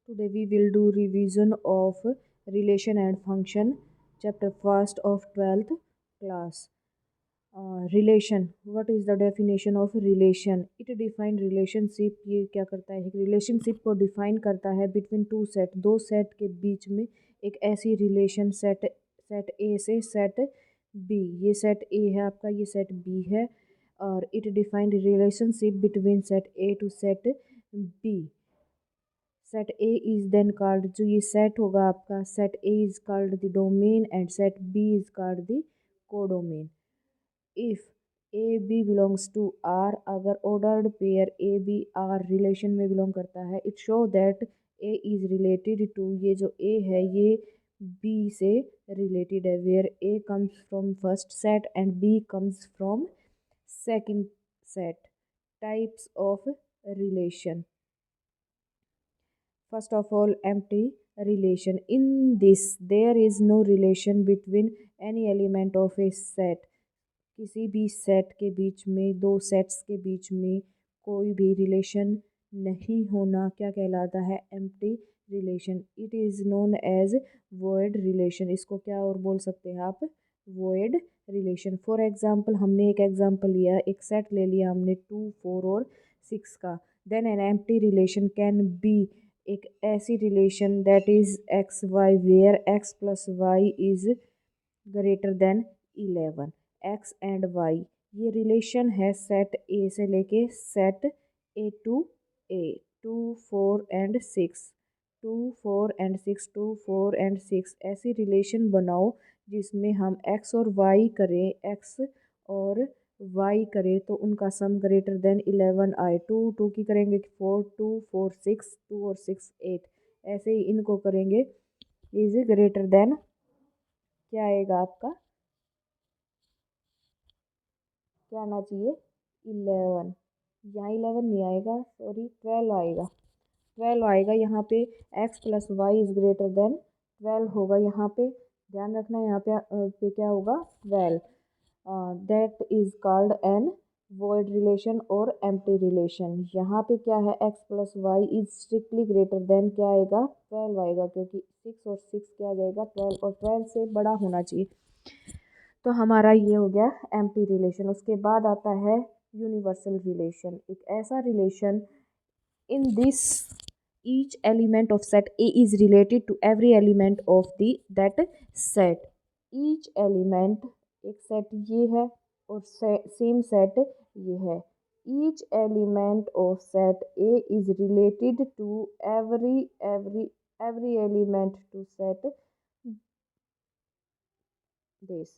Today we will do revision of relation and function, chapter first of 12th class. Relation. What is the definition of relation? It define relationship. ये क्या करता है? Relationship को define करता है between two set, दो set के बीच में एक ऐसी रिलेशन सेट सेट ए से सेट बी, ये सेट ए है आपका, ये सेट बी है, और it define relationship between set A to set B. Set A is then called, जो ये सेट होगा आपका, set A is called the domain and set B is called the codomain. If A B belongs to R, अगर ordered pair A B R relation में belong करता है, it show that A is related to, ये जो A है ये B से related है, where A comes from first set and B comes from second set. Types of relation. First of all, empty relation. In this, there is no relation between any element of a set. किसी भी set के बीच में, दो sets के बीच में कोई भी relation नहीं होना क्या कहलाता है? Empty relation. It is known as void relation. इसको क्या और बोल सकते हैं आप? Void relation. फॉर एग्जांपल, हमने एक एग्जांपल लिया, एक सेट ले लिया हमने 2, 4 और 6 का. Then an empty relation can be, एक ऐसी relation that is X Y, where X plus Y is greater than 11. X and Y, ये रिलेशन है सेट ए से लेके set A to A, 2, 4 and 6, 2, 4 and 6, 2, 4 and 6. ऐसी relation बनाओ जिसमें हम एक्स और वाई करें, एक्स और वाई करें तो उनका सम ग्रेटर देन 11 आए. 2 2 की करेंगे 4, 2 4 6, 2 और 6 8. ऐसे ही इनको करेंगे इज ग्रेटर देन, क्या आएगा आपका? क्या आना चाहिए? 11. यहाँ 11 नहीं आएगा, सॉरी 12 आएगा. 12 आएगा यहाँ पे. X plus Y is greater than 12 होगा यहाँ पे. ध्यान रखना यहाँ पे क्या होगा? 12. That is called an void relation और एम्प्टी रिलेशन. यहाँ पे क्या है? X plus Y is strictly greater than, क्या आएगा? 12 आएगा, क्योंकि 6 और 6 क्या आ जाएगा? 12, और 12 से बड़ा होना चाहिए. तो हमारा ये हो गया एम्प्टी रिलेशन. उसके बाद आता है यूनिवर्सल रिलेशन. एक ऐसा relation in this each element of set A is related to every element of the that set. each element, एक सेट ये है और सेम सेट ये है. each element of set A is related to every element to set this.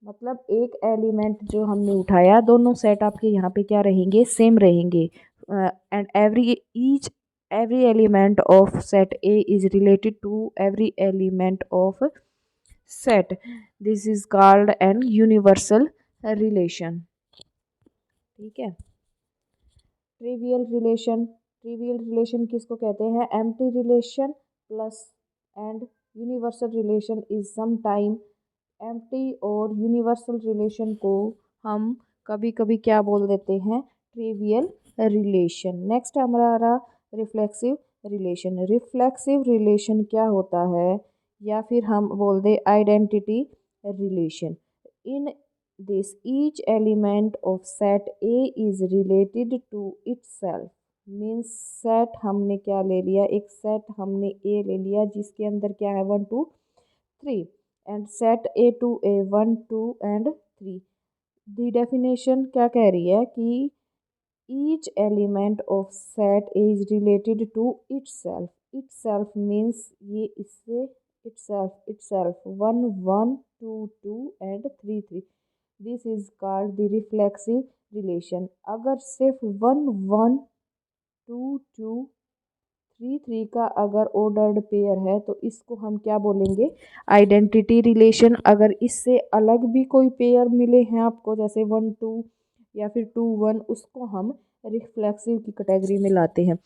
मतलब एक element जो हमने उठाया, दोनों सेट आपके यहाँ पे क्या रहेंगे? सेम रहेंगे. And every element of set A is related to every element of set. This is called an universal relation. ठीक है. Trivial relation. ट्रिवियल रिलेशन किसको कहते हैं? Empty relation plus and universal relation is some time. Empty और universal relation को हम कभी कभी क्या बोल देते हैं? Trivial relation. नेक्स्ट हमारा रिफ्लेक्सिव रिलेशन. रिफ्लेक्सिव रिलेशन क्या होता है? या फिर हम बोल दे identity relation. In this each element of set A is related to itself. Means set हमने क्या ले लिया? एक सेट हमने ए ले लिया जिसके अंदर क्या है? 1 2 3. And set A to A 1 2 and 3. The definition क्या कह रही है? कि each element of set A is related to itself. Itself means ये इससे itself 1 1 2 2 and 3 3. This is called the reflexive relation. अगर सिर्फ 1 1 2 2 3 3 का अगर ऑर्डर्ड पेयर है तो इसको हम क्या बोलेंगे? Identity relation. अगर इससे अलग भी कोई पेयर मिले हैं आपको, जैसे 1 2 या फिर 2 1, उसको हम रिफ्लेक्सिव की कैटेगरी में लाते हैं.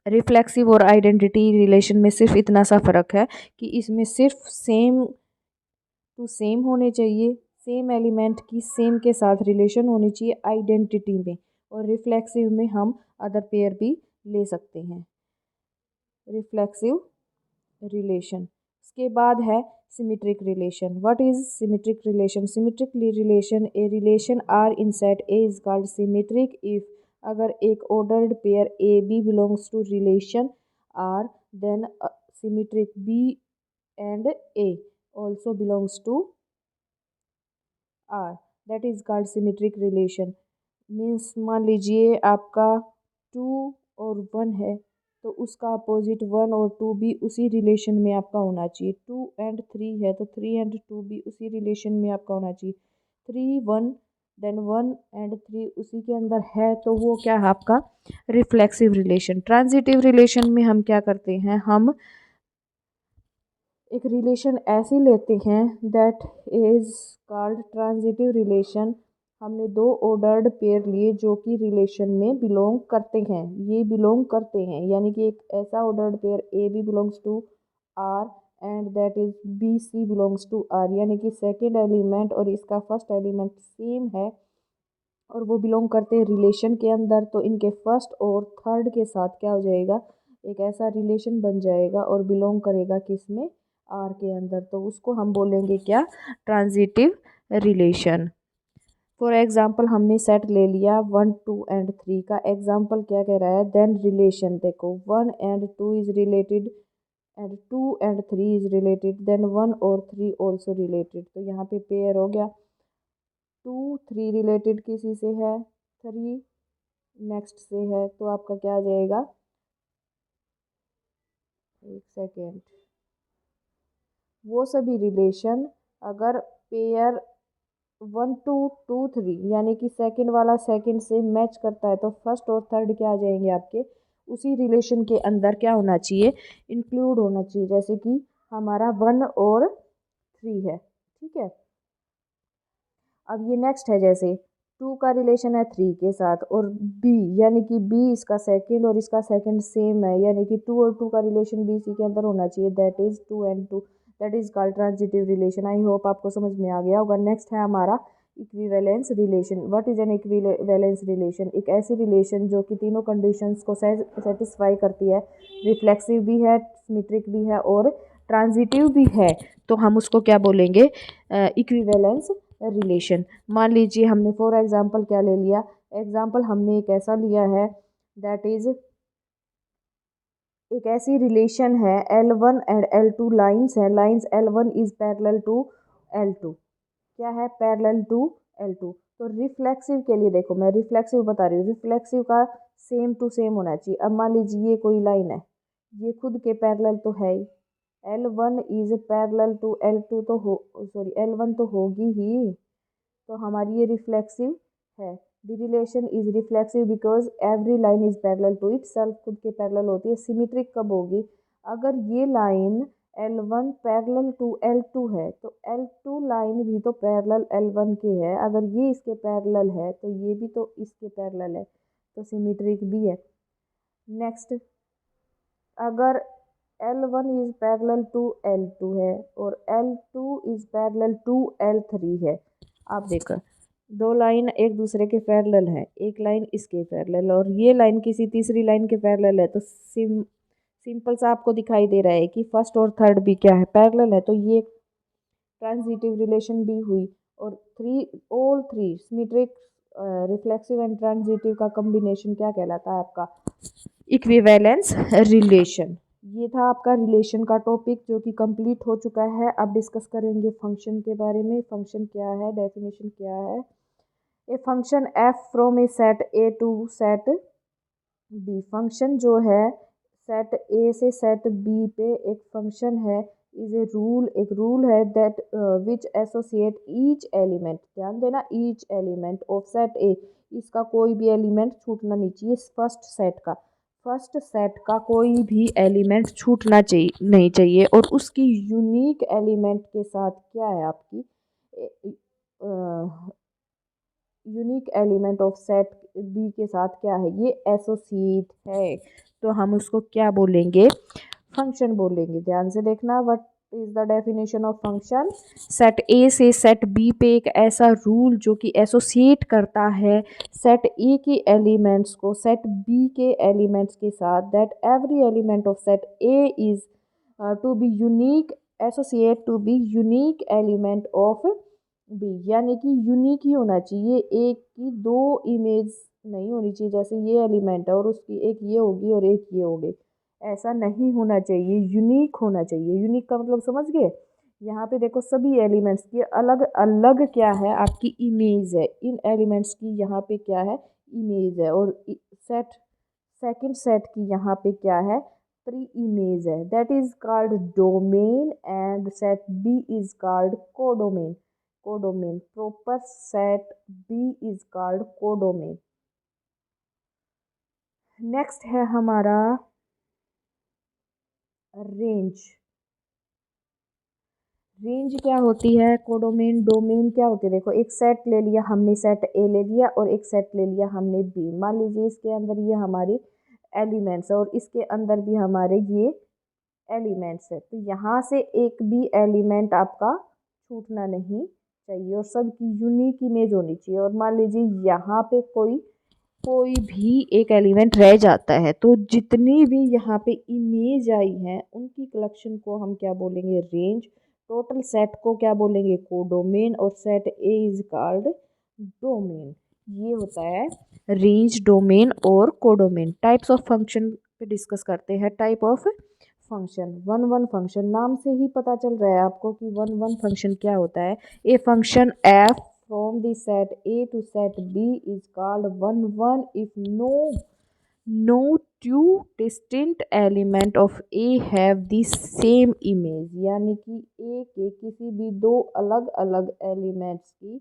रिफ्लेक्सिव और आइडेंटिटी रिलेशन में सिर्फ इतना सा फ़र्क है कि इसमें सिर्फ सेम टू सेम होने चाहिए, सेम एलिमेंट की सेम के साथ रिलेशन होनी चाहिए आइडेंटिटी में, और रिफ्लेक्सिव में हम अदर पेयर भी ले सकते हैं. Reflexive relation. इसके बाद है symmetric relation. What is symmetric relation? Symmetric relation a relation R in set A is called symmetric if अगर एक ordered pair A B belongs to relation R then symmetric B and A also belongs to R, that is called symmetric relation. Means मान लीजिए आपका 2 और 1 है तो उसका opposite 1 और 2 भी उसी रिलेशन में आपका होना चाहिए। 2 एंड 3 है तो 3 एंड 2 भी उसी रिलेशन में आपका होना चाहिए। 3 1 देन 1 एंड 3 उसी के अंदर है तो वो क्या है आपका रिफ्लेक्सिव रिलेशन। ट्रांजिटिव रिलेशन में हम क्या करते हैं, हम एक रिलेशन ऐसी लेते हैं that is called transitive relation. हमने 2 ऑर्डर्ड पेयर लिए जो कि रिलेशन में बिलोंग करते हैं, ये बिलोंग करते हैं, यानी कि एक ऐसा ordered pair A B belongs to R and that is B C belongs to R, यानी कि सेकेंड एलिमेंट और इसका फर्स्ट एलिमेंट सेम है और वो बिलोंग करते हैं रिलेशन के अंदर। तो इनके फर्स्ट और थर्ड के साथ क्या हो जाएगा, एक ऐसा रिलेशन बन जाएगा और बिलोंग करेगा किस में, आर के अंदर। तो उसको हम बोलेंगे क्या, ट्रांजिटिव रिलेशन। फॉर एग्जाम्पल हमने सेट ले लिया 1 2 एंड 3 का। एग्जाम्पल क्या कह रहा है, देन रिलेशन देखो 1 and 2 is related and 2 and 3 is related then 1 और 3 ऑल्सो रिलेटेड। तो यहाँ पे पेयर हो गया। 2 3 रिलेटेड किसी से है, 3 नेक्स्ट से है, तो आपका क्या आ जाएगा, एक सेकेंड, वो सभी रिलेशन अगर पेयर 1 2 2 3 यानी कि सेकंड वाला सेकंड से मैच करता है तो फर्स्ट और थर्ड क्या आ जाएंगे आपके उसी रिलेशन के अंदर क्या होना चाहिए, इंक्लूड होना चाहिए। जैसे कि हमारा 1 और 3 है, ठीक है। अब ये नेक्स्ट है, जैसे 2 का रिलेशन है 3 के साथ और बी यानी कि बी इसका सेकंड और इसका सेकंड सेम है, यानी कि 2 और 2 का रिलेशन बी सी के अंदर होना चाहिए, that is 2 and 2, that is called transitive relation. I hope आपको समझ में आ गया होगा। नेक्स्ट है हमारा equivalence relation. What is an equivalence relation? एक ऐसी रिलेशन जो कि तीनों कंडीशंस को सेटिस्फाई करती है, रिफ्लेक्सिव भी है, सिमेट्रिक भी है और ट्रांजिटिव भी है। तो हम उसको क्या बोलेंगे, इक्विवेलेंस रिलेशन। मान लीजिए हमने फॉर एग्जांपल क्या ले लिया, एग्जांपल हमने एक ऐसा लिया है दैट इज एक ऐसी रिलेशन है L1 एंड L2 लाइंस है, lines L1 is parallel to L2, क्या है, पैरेलल टू L2। तो रिफ्लेक्सिव के लिए देखो मैं रिफ्लेक्सिव बता रही हूँ, रिफ्लेक्सिव का सेम टू सेम होना चाहिए। अब मान लीजिए ये कोई लाइन है, ये खुद के पैरेलल तो है ही, L1 is parallel to L2 तो हो सॉरी L1 तो होगी ही, तो हमारी ये रिफ्लेक्सिव है। The relation is reflexive because every line is parallel to itself, खुद के पैरेलल होती है। सिमेट्रिक कब होगी, अगर ये line L1 parallel to L2 है तो L2 लाइन भी तो पैरेलल L1 के है, अगर ये इसके पैरेलल है तो ये भी तो इसके पैरेलल है, तो सिमेट्रिक भी है। नेक्स्ट, अगर L1 is parallel to L2 है और L2 is parallel to L3 है, आप देखो 2 लाइन एक दूसरे के पैरेलल है, एक लाइन इसके पैरेलल और ये लाइन किसी तीसरी लाइन के पैरेलल है, तो सिंपल सा आपको दिखाई दे रहा है कि फर्स्ट और थर्ड भी क्या है, पैरेलल है, तो ये ट्रांजिटिव रिलेशन भी हुई। और all three symmetric, reflexive and transitive का कॉम्बिनेशन क्या कहलाता है आपका, इक्विवेलेंस रिलेशन। ये था आपका रिलेशन का टॉपिक जो कि कंप्लीट हो चुका है। अब डिस्कस करेंगे फंक्शन के बारे में। फंक्शन क्या है, डेफिनेशन क्या है। A function F from a set A to set B, function जो है सेट ए से सेट बी पे एक फंक्शन है, इज ए रूल, एक रूल है that which associate each element, ध्यान देना, ईच एलिमेंट ऑफ सेट ए, इसका कोई भी एलिमेंट छूटना नहीं चाहिए, फर्स्ट सेट का कोई भी एलिमेंट छूटना चाहिए नहीं चाहिए, और उसकी यूनिक एलिमेंट के साथ क्या है आपकी unique element of set B के साथ क्या है, ये एसोसिएट है, तो हम उसको क्या बोलेंगे, फंक्शन बोलेंगे। ध्यान से देखना, what is the definition of function. Set A से सेट बी पे एक ऐसा रूल जो कि एसोसिएट करता है सेट ए के एलिमेंट्स को सेट बी के एलिमेंट्स के साथ, that every element of set A is to B unique, associate to B unique element of B. यानी कि यूनिक ही होना चाहिए, एक की दो इमेज नहीं होनी चाहिए, जैसे ये एलिमेंट है और उसकी एक ये होगी और एक ये होगी, ऐसा नहीं होना चाहिए, यूनिक होना चाहिए। यूनिक का मतलब समझ गए। यहाँ पे देखो सभी एलिमेंट्स की अलग अलग क्या है आपकी इमेज है, इन एलिमेंट्स की यहाँ पे क्या है इमेज है, और सेट सेकंड सेट की यहाँ पे क्या है प्री इमेज है, that is called domain, and set B is called codomain. Codomain proper set B is called codomain. Next है हमारा रेंज। रेंज क्या होती है, कोडोमेन डोमेन क्या होती है। देखो एक सेट ले लिया हमने, सेट ए ले लिया और एक सेट ले लिया हमने बी। मान लीजिए इसके अंदर ये हमारी एलिमेंट्स है और इसके अंदर भी हमारे ये एलिमेंट्स है, तो यहाँ से एक भी एलिमेंट आपका छूटना नहीं चाहिए और सबकी यूनिक इमेज होनी चाहिए। और मान लीजिए यहाँ पे कोई भी एक एलिमेंट रह जाता है तो जितनी भी यहाँ पे इमेज आई हैं उनकी कलेक्शन को हम क्या बोलेंगे रेंज। टोटल सेट को क्या बोलेंगे कोडोमेन, और set A is called domain. ये होता है रेंज, डोमेन और कोडोमेन। टाइप्स ऑफ फंक्शन पे डिस्कस करते हैं। Type of function, one one function, नाम से ही पता चल रहा है आपको कि वन वन फंक्शन क्या होता है। A function F from the set A to set B is called one one if no two distinct element of A have the same image। यानी कि A के किसी भी दो अलग अलग एलिमेंट्स की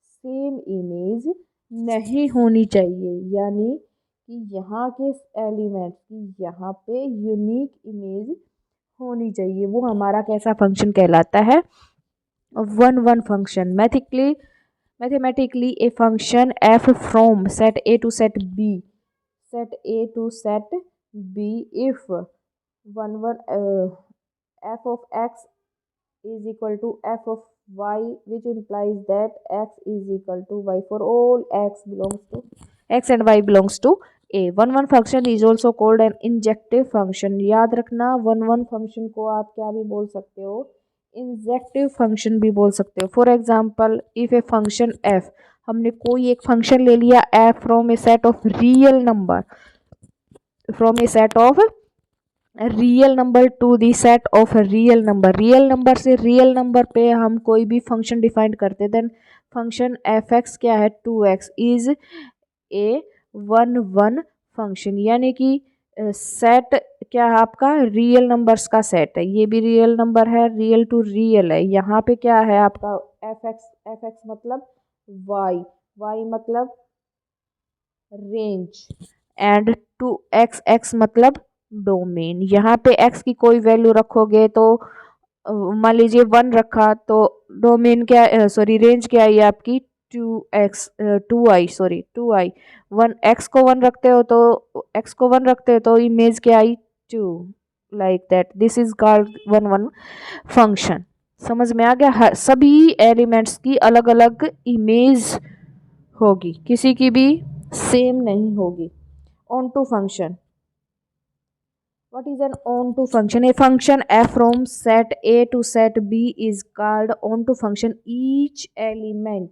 सेम इमेज नहीं होनी चाहिए, यानी कि यहाँ के एलिमेंट्स की यहाँ पे यूनिक इमेज होनी चाहिए। वो हमारा कैसा फंक्शन कहलाता है, one one function. Mathematically a function f from set A to set B if f of x is equal to f of y, which implies that x is equal to y for all x and y belongs to a। One one function is also called an injective function. याद रखना one one function को आप क्या भी बोल सकते हो, injective function भी बोल सकते हो। For example if a function F, हमने कोई एक फंक्शन ले लिया F from a set of real number, from a set of real number to the set of real number. Real number से रियल नंबर पे हम कोई भी फंक्शन डिफाइन करते, देन फंक्शन एफ एक्स क्या है 2x is a one one function. यानी कि सेट क्या है आपका रियल नंबर्स का सेट है, ये भी रियल नंबर है, रियल टू रियल है। यहाँ पे क्या है आपका एफ एक्स मतलब वाई मतलब रेंज, एंड टू एक्स मतलब डोमेन। यहाँ पे एक्स की कोई वैल्यू रखोगे तो मान लीजिए 1 रखा तो डोमेन क्या सॉरी रेंज क्या आई आपकी 2i। वन एक्स को 1 रखते हो तो इमेज क्या आई 2, like that. This is called one one function. समझ में आ गया। हर सभी एलिमेंट्स की अलग अलग इमेज होगी, किसी की भी सेम नहीं होगी। Onto function, what is an onto function? A function f from set A to set B is called onto function। each element,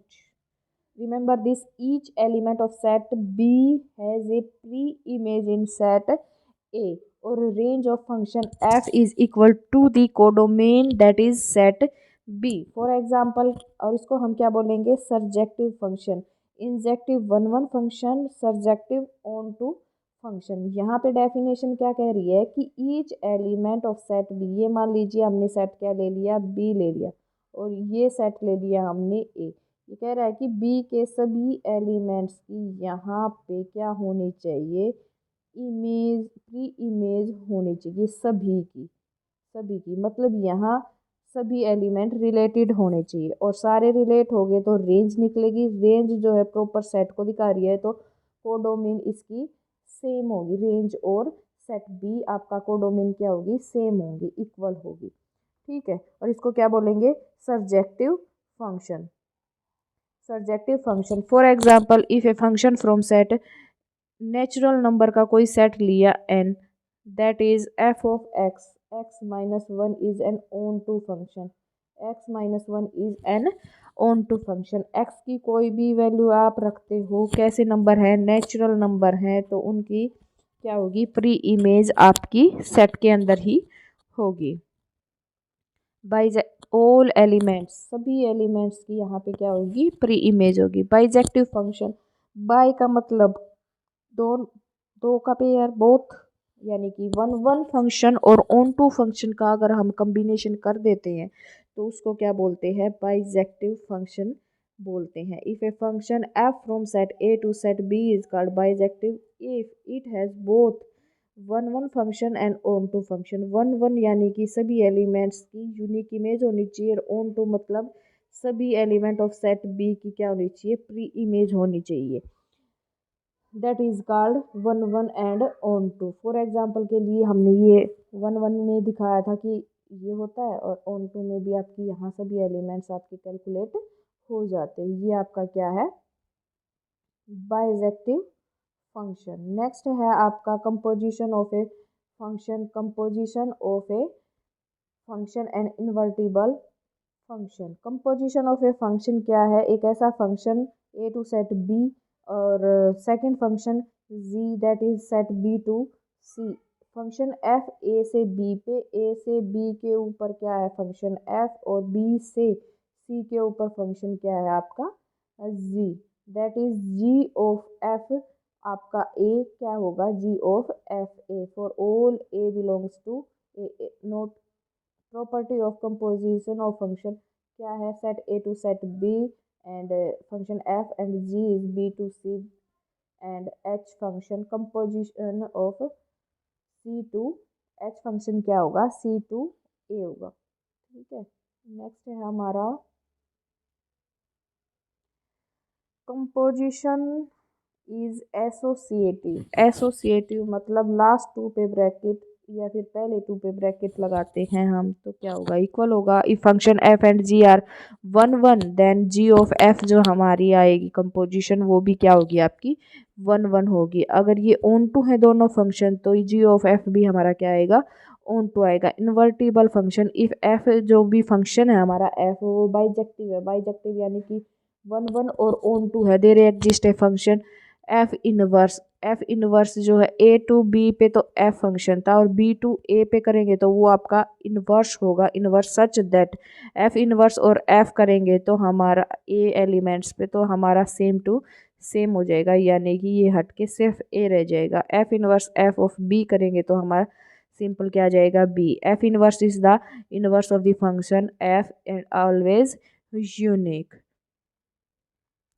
remember this, each element of set B has a pre-image in set A, or range of function f is equal to the codomain that is set B। for example, और इसको हम क्या बोलेंगे surjective function, injective one one function, surjective onto function. यहाँ पे definition क्या कह रही है कि each element of set B, ये मान लीजिए हमने सेट क्या ले लिया बी ले लिया, और ये सेट ले लिया हमने ए। ये कह रहा है कि बी के सभी एलिमेंट्स की यहाँ पे क्या होनी चाहिए इमेज, प्री इमेज होनी चाहिए सभी की मतलब यहाँ सभी एलिमेंट रिलेटेड होने चाहिए, और सारे रिलेट हो गए तो रेंज निकलेगी। रेंज जो है प्रॉपर सेट को दिखा रही है तो कोडोमेन इसकी सेम होगी, रेंज और सेट बी आपका कोडोमेन क्या होगी सेम होगी, इक्वल होगी। ठीक है। और इसको क्या बोलेंगे, surjective function. Surjective function, for example if a function from set, natural number का कोई सेट लिया n, that is f of x, x-1 is an onto function, x-1 is an onto function. x की कोई भी value आप रखते हो, कैसे नंबर है, नेचुरल नंबर है, तो उनकी क्या होगी, प्री इमेज आपकी सेट के अंदर ही होगी। बाई ऑल एलिमेंट्स, सभी एलिमेंट्स की यहाँ पे क्या होगी, प्री इमेज होगी। बाइजेक्टिव फंक्शन, बाई का मतलब दो, दो का पेयर, बोथ, यानी कि वन वन फंक्शन और ऑन टू फंक्शन का अगर हम कम्बिनेशन कर देते हैं तो उसको क्या बोलते हैं, बाइजेक्टिव फंक्शन बोलते हैं। If a function F from set A to set B is called bijective if it has both one one function and onto function. One one यानी कि सभी एलिमेंट्स की यूनिक इमेज होनी चाहिए, और on to मतलब सभी element of set B की क्या होनी चाहिए, प्री इमेज होनी चाहिए। That is called one one and onto. For example के लिए हमने ये वन वन में दिखाया था कि ये होता है, और ऑन टू में भी आपकी यहाँ सभी एलिमेंट्स आपके कैलकुलेट हो जाते हैं। ये आपका क्या है, बाइजेक्टिव फंक्शन। नेक्स्ट है आपका composition of a function, composition of a function and invertible function. Composition of a function क्या है, एक ऐसा function A to set B, और second function G that is set B to C. Function F A से B पे, ए से B के ऊपर क्या है फंक्शन एफ, और बी से सी के ऊपर फंक्शन क्या है आपका G, that is G of F. आपका ए क्या होगा, G of F A, for all A belongs to A. Note property of composition of function क्या है, set A to set B and function F and G is B to C and H function, composition of C to H function क्या होगा, सी to ए होगा। ठीक है। Next है हमारा composition is associative. Associative मतलब लास्ट टू पे bracket या फिर पहले टू पे ब्रैकेट लगाते हैं हम, तो क्या होगा, इक्वल होगा। If function F and G are one one then G of F जो हमारी आएगी कंपोजिशन, वो भी क्या होगी आपकी वन वन होगी। अगर ये ऑन टू है दोनों फंक्शन तो जी ऑफ एफ भी हमारा क्या आएगा, ऑन टू आएगा। इन्वर्टिबल फंक्शन, इफ एफ जो भी फंक्शन है हमारा एफ वो बाइजेक्टिव है, बाइजेक्टिव यानी कि वन वन और ऑन टू है, there exist a function F inverse. F inverse जो है ए टू बी पे तो एफ फंक्शन था, और बी टू ए पे करेंगे तो वो आपका इनवर्स होगा, inverse such that F inverse और एफ करेंगे तो हमारा ए एलिमेंट्स पे तो हमारा सेम टू सेम हो जाएगा, यानी कि ये हट के सिर्फ ए रह जाएगा। F inverse F of B करेंगे तो हमारा सिंपल क्या आ जाएगा, B. F inverse is the inverse of the function F and always unique.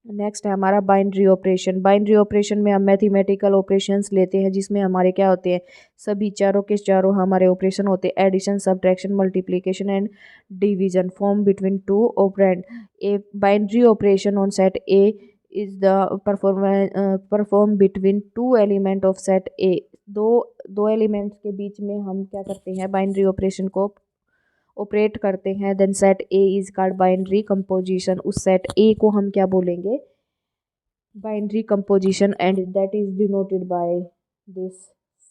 Next है हमारा बाइनरी ऑपरेशन। बाइनरी ऑपरेशन में हम मैथमेटिकल ऑपरेशंस लेते हैं जिसमें हमारे क्या होते हैं, सभी चारों के चारों हमारे ऑपरेशन होते हैं, addition, subtraction, multiplication and division, form between two operand. A binary operation on set A is the perform between two element of set A. दो दो एलिमेंट्स के बीच में हम क्या करते हैं, बाइनरी ऑपरेशन को ऑपरेट करते हैं। Then set A is called binary composition. उस सेट ए को हम क्या बोलेंगे, binary composition, and that is denoted by this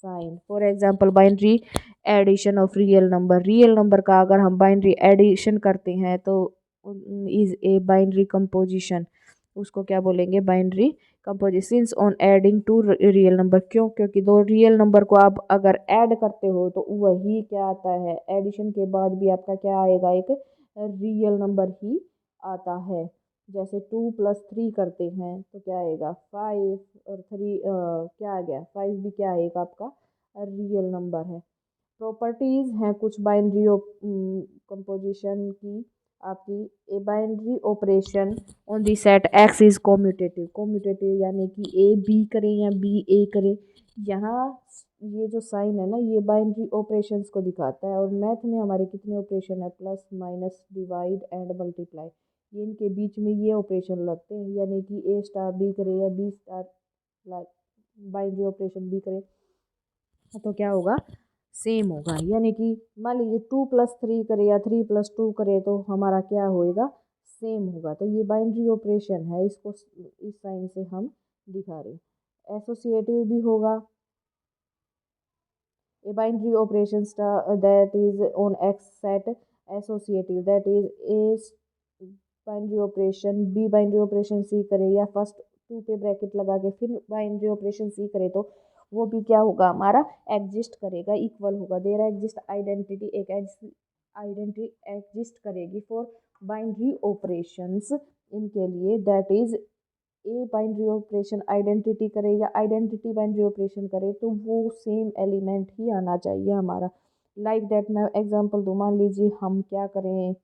sign. For example binary addition of real number, real number का अगर हम बाइनरी एडिशन करते हैं तो इज ए बाइनरी कंपोजिशन, उसको क्या बोलेंगे, binary composition on adding to real number. क्यों, क्योंकि दो रियल नंबर को आप अगर ऐड करते हो तो वही क्या आता है, एडिशन के बाद भी आपका क्या आएगा, एक रियल नंबर ही आता है। जैसे 2+3 करते हैं तो क्या आएगा 5, और 3 क्या आ गया 5 भी क्या आएगा आपका रियल नंबर है। प्रॉपर्टीज़ हैं कुछ बाइनरी कंपोजिशन की आपकी। ए binary operation on the set x is commutative. Commutative यानी कि ए बी करें या बी ए करें, यहाँ ये जो साइन है ना ये बाइनरी ऑपरेशंस को दिखाता है। और मैथ में हमारे कितने ऑपरेशन है, plus minus divide and multiply, ये इनके बीच में ये ऑपरेशन लगते हैं, यानी कि ए स्टार बी करे या B star binary operation B करे तो क्या होगा, सेम होगा। यानी कि मान लीजिए 2+3 करे या 3+2 करे तो हमारा क्या होएगा, सेम होगा। तो ये बाइनरी ऑपरेशन है, इसको इस साइन से हम दिखा रहे हैं। एसोसिएटिव भी होगा, a binary operation that is on X set associative, that is a binary operation B binary operation C करे या फर्स्ट 2 पे ब्रैकेट लगा के फिर बाइनरी ऑपरेशन C करे तो वो भी क्या होगा, हमारा एग्जिस्ट करेगा, इक्वल होगा। देयर एग्जिस्ट आइडेंटिटी, एक आइडेंटिटी एग्जिस्ट करेगी फॉर बाइनरी ऑपरेशंस, इनके लिए, that is a binary operation identity करे या आइडेंटिटी बाइनरी ऑपरेशन करे तो वो सेम एलिमेंट ही आना चाहिए हमारा। लाइक दैट मैं एग्जांपल दूँ, मान लीजिए हम क्या करें,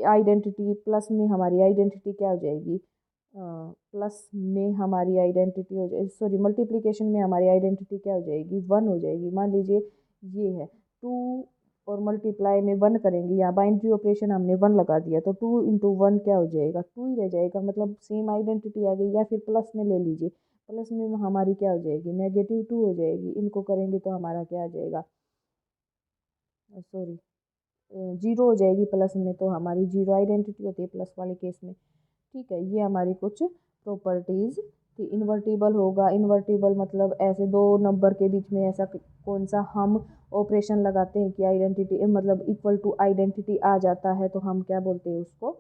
आइडेंटिटी प्लस में हमारी आइडेंटिटी क्या हो जाएगी, प्लस में हमारी आइडेंटिटी हो जाएगी, सॉरी मल्टीप्लिकेशन में हमारी आइडेंटिटी क्या हो जाएगी, 1 हो जाएगी। मान लीजिए ये है 2 और मल्टीप्लाई में 1 करेंगे, यहाँ बाइनरी ऑपरेशन हमने 1 लगा दिया तो 2 × 1 क्या हो जाएगा, 2 ही रह जाएगा, मतलब सेम आइडेंटिटी आ गई। या फिर प्लस में ले लीजिए, प्लस में हमारी क्या हो जाएगी, -2 हो जाएगी। इनको करेंगे तो हमारा क्या आ जाएगा, सॉरी 0 हो जाएगी, प्लस में तो हमारी 0 आइडेंटिटी होती है प्लस वाले केस में। ठीक है, ये हमारी कुछ प्रॉपर्टीज़ थी। इन्वर्टिबल होगा, इन्वर्टिबल मतलब ऐसे दो नंबर के बीच में ऐसा कौन सा हम ऑपरेशन लगाते हैं कि आइडेंटिटी मतलब इक्वल टू आइडेंटिटी आ जाता है, तो हम क्या बोलते हैं उसको,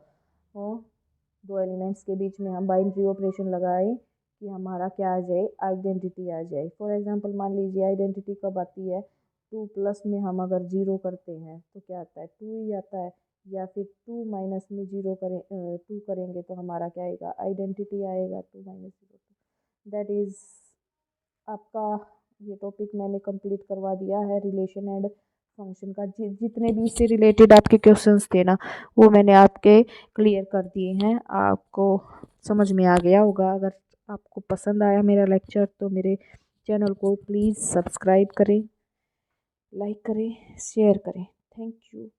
दो एलिमेंट्स के बीच में हम बाइनरी ऑपरेशन लगाएं कि हमारा क्या आ जाए, आइडेंटिटी आ जाए। फॉर एग्जांपल मान लीजिए आइडेंटिटी कब आती है, 2 प्लस में हम अगर 0 करते हैं तो क्या आता है, 2 ही आता है। या फिर 2 माइनस में 0 करें, 2 करेंगे तो हमारा क्या आएगा, आइडेंटिटी आएगा 2 - 0। दैट इज़ आपका ये टॉपिक मैंने कंप्लीट करवा दिया है रिलेशन एंड फंक्शन का। जितने भी इससे रिलेटेड आपके क्वेश्चंस थे ना वो मैंने आपके क्लियर कर दिए हैं, आपको समझ में आ गया होगा। अगर आपको पसंद आया मेरा लेक्चर तो मेरे चैनल को प्लीज़ सब्सक्राइब करें, लाइक करें, शेयर करें। Thank you.